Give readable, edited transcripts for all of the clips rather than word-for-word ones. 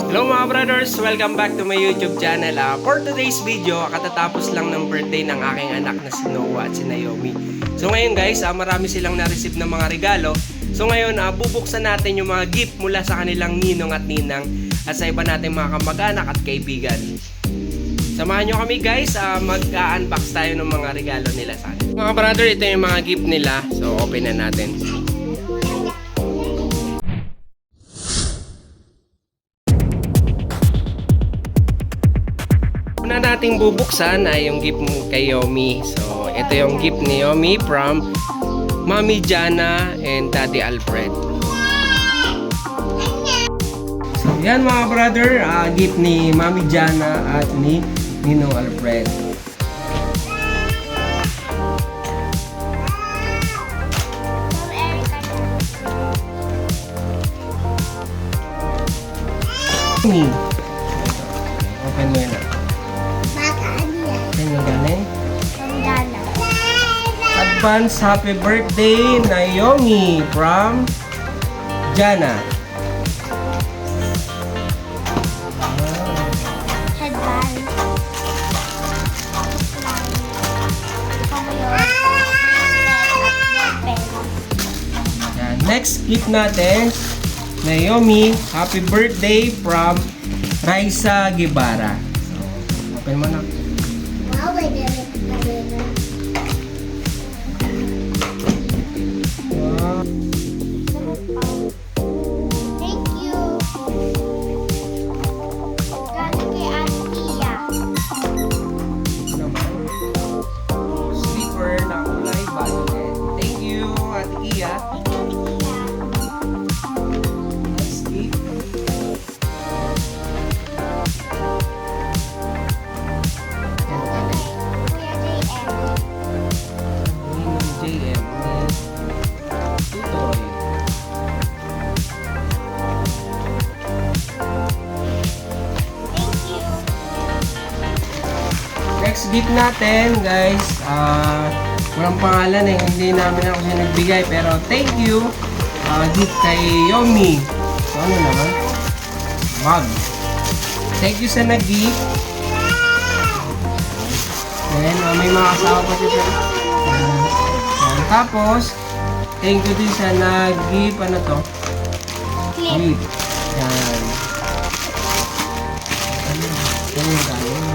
Hello mga brothers! Welcome back to my YouTube channel. For today's video, katatapos lang ng birthday ng aking anak na si Noah at si Naomi. So ngayon guys, marami silang na-receive ng mga regalo. So ngayon, bubuksan natin yung mga gift mula sa kanilang ninong at ninang at sa iba nating mga kamag-anak at kaibigan. Samahan nyo kami guys, mag-unbox tayo ng mga regalo nila sa akin. Mga brother, ito yung mga gift nila. So open na natin. Una nating bubuksan ay yung gift mo kay Yomi. So, ito yung gift ni Yomi from Mommy Jana and Daddy Alfred. So, yan mga brother, gift ni Mommy Jana at ni Ninong Alfred. Open mo yan. Advance happy birthday Naomi from Jana. Next gift natin, Naomi, happy birthday from Raisa Guevara. So, open mo na. Next gift natin guys, walang pangalan hindi namin ako siya nagbigay pero thank you, gift kay Yomi. So ano naman? Mug. Thank you sa nag-gift. Then may mga kasama pa siya. Tapos thank you din sa nag-gift, ano to? Clip. Yan. Ano yung galing?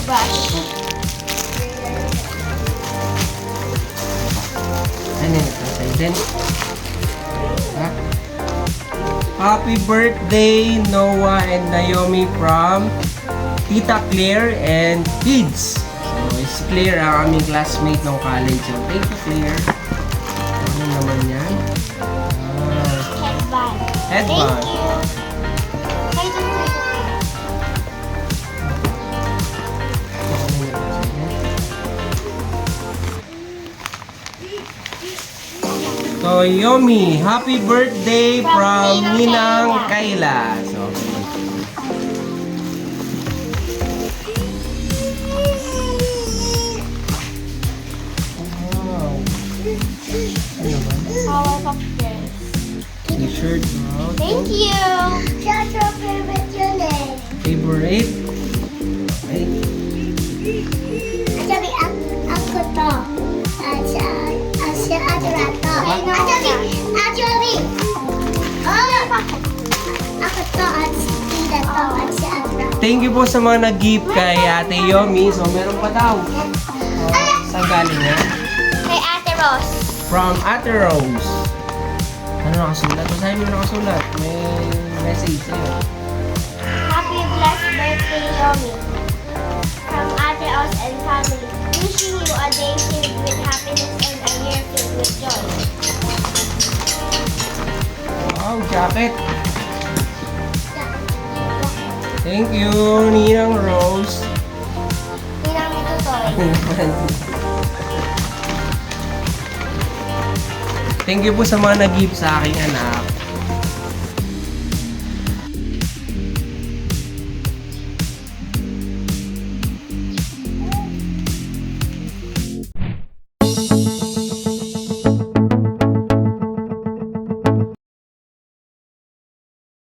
Brush. Ano yun? Then, happy birthday Noah and Naomi from Tita Claire and kids. So, si Claire ang aming classmate ng college. So, thank you Claire. Ano naman yan? Headband. Headband. Thank you. So, Yomi, happy birthday from Ninang Kayla. So, wow. Ano ba? Power of Girls. T-shirt. Wow. Thank you. What's your favorite unit? Favorite? Okay. Actually, ako to. Actually, ako to at tita to at si Adra. Thank you po sa mga nag-gift kay Ate Yomi. So, meron pa daw. Saan galing yan? Kay Ate Rose. From Ate Rose. Ano nakasulat? Basahin mo nakasulat. May message sa'yo. Happy blessed birthday, Yomi. From Ate Rose and family. Wishing you a day filled with happiness and a year filled with joy. Wow, jacket. Thank you, Ninang Rose. Ninang Mitutoy. Thank you po sa mga nag-gift sa aking anak.